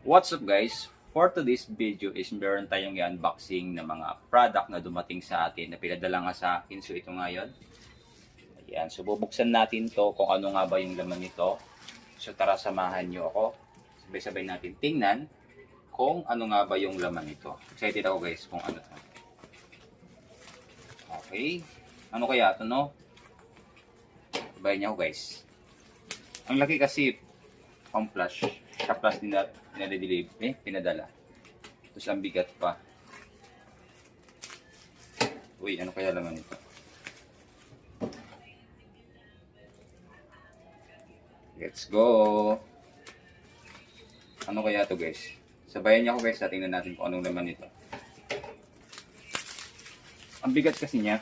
What's up guys? For today's video is meron tayong i-unboxing na mga product na dumating sa atin na pinadala nga sa akin. So ito ngayon. Ayan. So bubuksan natin to kung ano nga ba yung laman nito. So tara samahan nyo ako. Sabay-sabay natin tingnan kung ano nga ba yung laman nito. Excited ako guys kung ano to. Okay. Ano kaya ito no? Sabayin niyo ako guys. Ang laki kasi pang flash. Sa plus din na pinadala. Tapos ang bigat pa. Uy, ano kaya laman nito? Let's go! Ano kaya to guys? Sabayan niyo ako guys, tingnan natin kung anong laman nito. Ang bigat kasi niya.